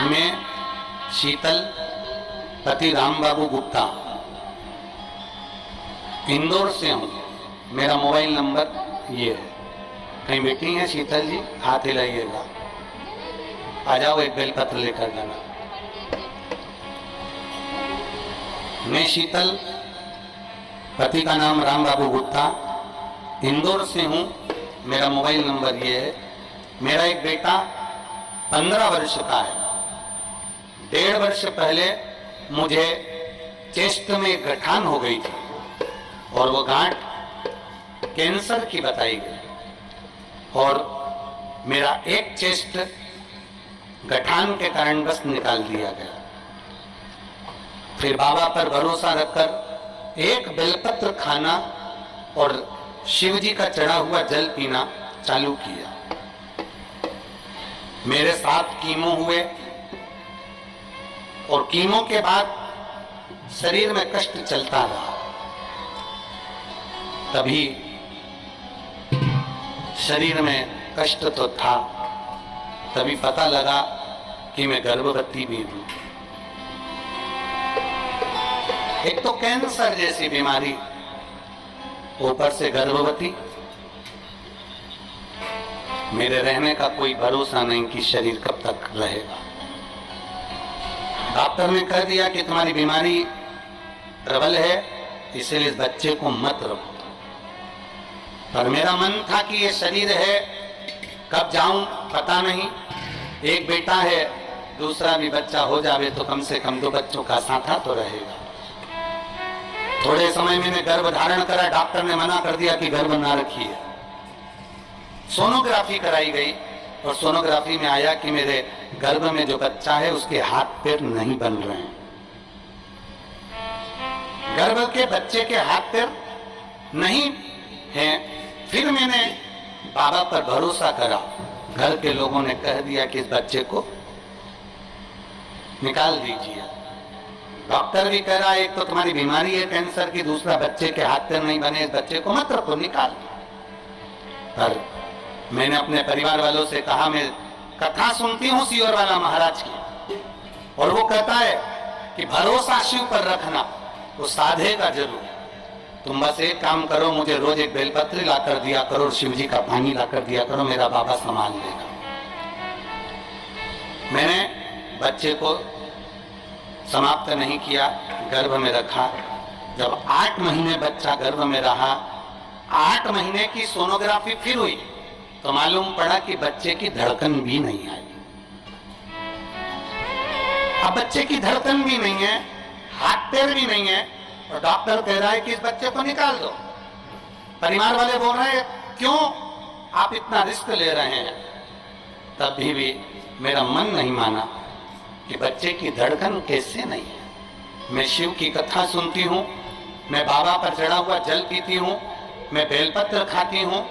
मैं शीतल पति राम बाबू गुप्ता इंदौर से हूँ। मेरा मोबाइल नंबर ये है। कहीं बैठी हैं शीतल जी? हाथ हिलाइएगा। आ जाओ, एक बेलपत्र लेकर जाना। मैं शीतल, पति का नाम राम बाबू गुप्ता, इंदौर से हूँ। मेरा मोबाइल नंबर ये है। मेरा एक बेटा 15 वर्ष का है। 1.5 वर्ष पहले मुझे चेस्ट में गठान हो गई थी और वो गांठ कैंसर की बताई गई और मेरा एक चेस्ट गठान के कारण बस निकाल दिया गया। फिर बाबा पर भरोसा रखकर एक बेलपत्र खाना और शिव जी का चढ़ा हुआ जल पीना चालू किया। मेरे 7 कीमो हुए और कीमो के बाद शरीर में कष्ट चलता रहा। तभी शरीर में कष्ट तो था, तभी पता लगा कि मैं गर्भवती भी हूं। एक तो कैंसर जैसी बीमारी, ऊपर से गर्भवती। मेरे रहने का कोई भरोसा नहीं कि शरीर कब तक रहेगा। डॉक्टर ने कह दिया कि तुम्हारी बीमारी प्रबल है, इसलिए इस बच्चे को मत रखो। पर मेरा मन था कि ये शरीर है, कब जाऊं पता नहीं। एक बेटा है, दूसरा भी बच्चा हो जावे तो कम से कम 2 बच्चों का साथा तो रहेगा। थोड़े समय मैंने गर्भ धारण करा। डॉक्टर ने मना कर दिया कि गर्भ ना रखिए। सोनोग्राफी कराई गई और सोनोग्राफी में आया कि मेरे गर्भ में जो बच्चा है उसके हाथ पैर नहीं बन रहे हैं। गर्भ के बच्चे के हाथ पैर नहीं हैं। फिर मैंने बाबा पर भरोसा करा। घर के लोगों ने कह दिया कि इस बच्चे को निकाल दीजिए। डॉक्टर भी कह रहा है एक तो तुम्हारी बीमारी है कैंसर की, दूसरा बच्चे के हाथ पैर नहीं बने, इस बच्चे को मत रखो, निकाल। पर मैंने अपने परिवार वालों से कहा, मैं कथा सुनती हूँ सियोर वाला महाराज की, और वो कहता है कि भरोसा शिव पर रखना, वो साधेगा जरूर। तुम बस एक काम करो, मुझे रोज एक बेलपत्र ला कर दिया करो, शिव जी का पानी ला कर दिया करो, मेरा बाबा संभाल लेगा। मैंने बच्चे को समाप्त नहीं किया, गर्भ में रखा। जब 8 महीने बच्चा गर्भ में रहा, 8 महीने की सोनोग्राफी फिर हुई तो मालूम पड़ा कि बच्चे की धड़कन भी नहीं आई। अब बच्चे की धड़कन भी नहीं है, हाथ पैर भी नहीं है, और डॉक्टर कह रहा है कि इस बच्चे को निकाल दो। परिवार वाले बोल रहे हैं क्यों आप इतना रिस्क ले रहे हैं। तभी भी मेरा मन नहीं माना कि बच्चे की धड़कन कैसे नहीं है। मैं शिव की कथा सुनती हूँ, मैं बाबा पर चढ़ा हुआ जल पीती हूँ, मैं बेलपत्र खाती हूँ,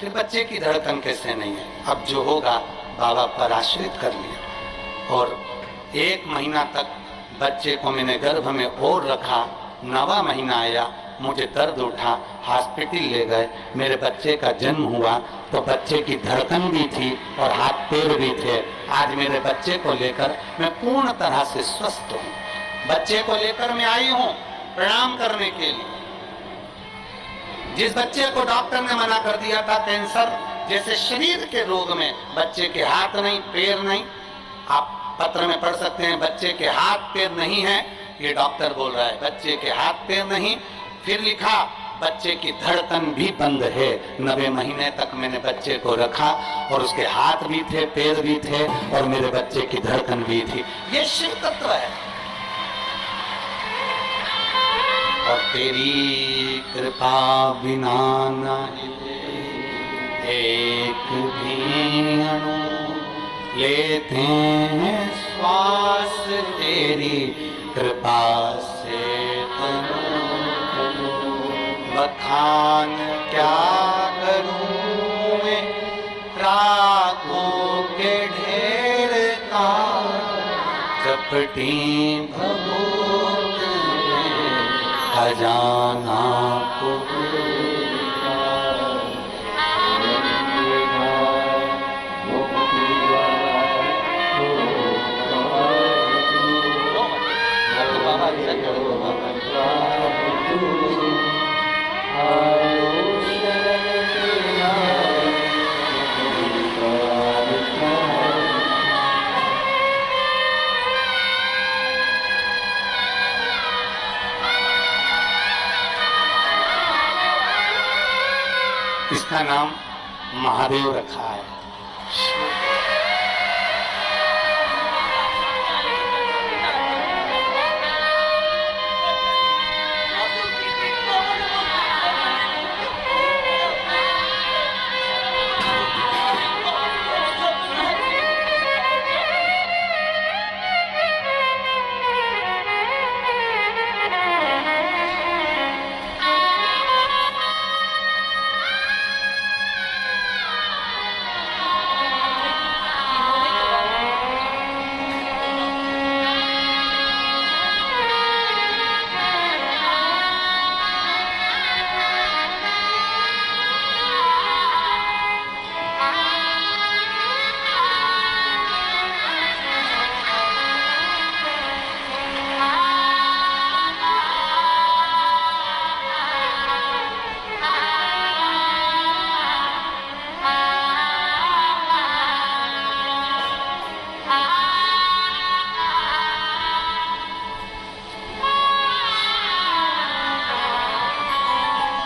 फिर बच्चे की धड़कन कैसे नहीं है। अब जो होगा बाबा पर आश्रित कर लिया। और 1 महीना तक बच्चे को मैंने गर्भ में और रखा। 9वां महीना आया, मुझे दर्द उठा, हॉस्पिटल ले गए। मेरे बच्चे का जन्म हुआ तो बच्चे की धड़कन भी थी और हाथ पैर भी थे। आज मेरे बच्चे को लेकर मैं पूर्ण तरह से स्वस्थ हूँ। बच्चे को लेकर मैं आई हूँ प्रणाम करने के लिए। जिस बच्चे को डॉक्टर ने मना कर दिया था कैंसर जैसे शरीर के रोग में, बच्चे के हाथ नहीं पैर नहीं, आप पत्र में पढ़ सकते हैं, बच्चे के हाथ पैर नहीं है, ये डॉक्टर बोल रहा है, बच्चे के हाथ पैर नहीं। फिर लिखा बच्चे की धड़कन भी बंद है। 90 महीने तक मैंने बच्चे को रखा और उसके हाथ भी थे, पैर भी थे और मेरे बच्चे की धड़कन भी थी। ये शिव तत्व है। और तेरी कृपा बिना नहीं एक भी अणु लेते हैं श्वास, तेरी कृपा से बखान क्या करूं मैं, रागों के ढेर का चपटी भभूत में खजाना को। का नाम महादेव रखा है।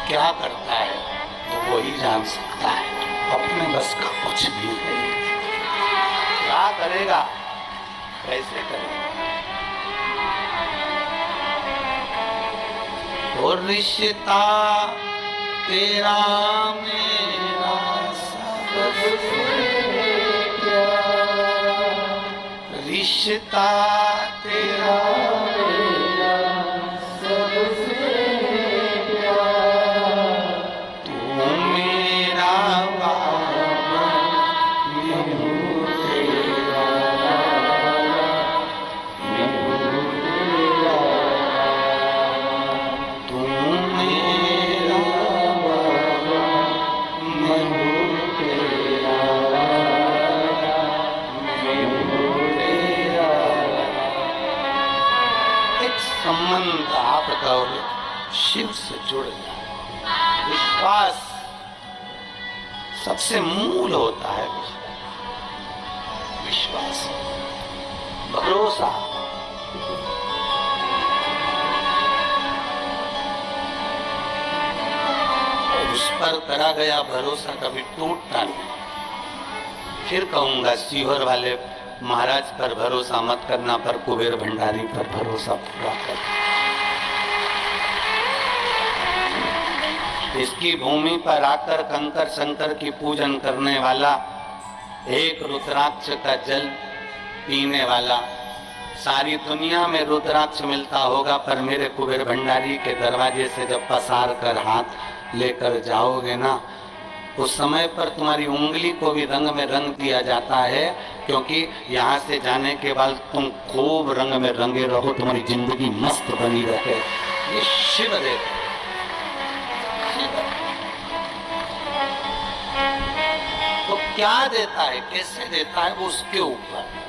क्या करता है तो वही जान सकता है, अपने बस का कुछ भी नहीं। क्या करेगा, कैसे करेगा। और रिश्ता तेरा मेरा सबसे प्यारा, रिश्ता तेरा मेरा सबसे संबंध आपका और शिव से जुड़ जाए। विश्वास सबसे मूल होता है, विश्वास, भरोसा। उस पर करा गया भरोसा कभी टूटता नहीं। फिर कहूंगा, सीहोर वाले महाराज पर भरोसा मत करना, पर कुबेर भंडारी पर भरोसा पूरा कर। इसकी भूमि पर आकर कंकर शंकर की पूजन करने वाला, एक रुद्राक्ष का जल पीने वाला, सारी दुनिया में रुद्राक्ष मिलता होगा, पर मेरे कुबेर भंडारी के दरवाजे से जब पसार कर हाथ लेकर जाओगे ना, उस समय पर तुम्हारी उंगली को भी रंग में रंग दिया जाता है, क्योंकि यहाँ से जाने के बाद तुम खूब रंग में रंगे रहो, तुम्हारी जिंदगी मस्त बनी रहे। ये शिव देव। तो क्या देता है, कैसे देता है, वो उसके ऊपर।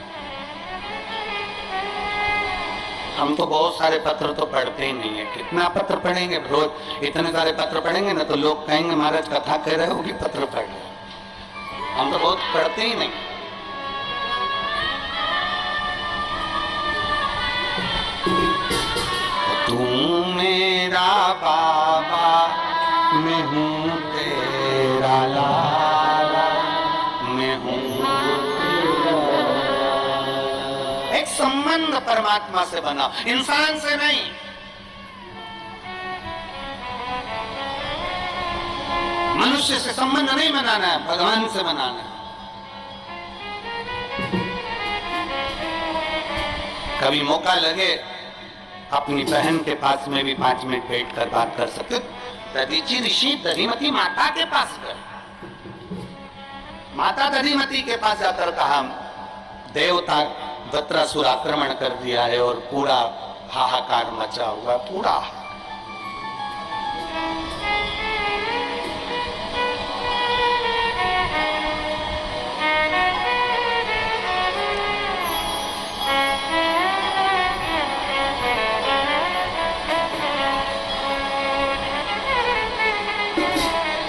हम तो बहुत सारे पत्र तो पढ़ते ही नहीं है। कितना पत्र पढ़ेंगे रोज? इतने सारे पत्र पढ़ेंगे ना तो लोग कहेंगे महाराज कथा कह रहे हो कि पत्र पढ़ रहे हो। हम तो बहुत पढ़ते ही नहीं। तू मेरा बाबा, मैं हूँ तेरा लाला, मैं हूँ। एक संबंध परमात्मा से बना, इंसान से नहीं। मनुष्य से संबंध नहीं बनाना है, भगवान से बनाना है। कभी मौका लगे अपनी बहन के पास में भी 5 मिनट बैठकर बात कर सकते। दधीची ऋषि दधिमती माता के पास गए। माता दधिमती के पास जाकर कहा, देवता वत्रासुर आक्रमण कर दिया है और पूरा हाहाकार मचा हुआ, पूरा।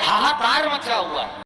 हाहाकार मचा हुआ।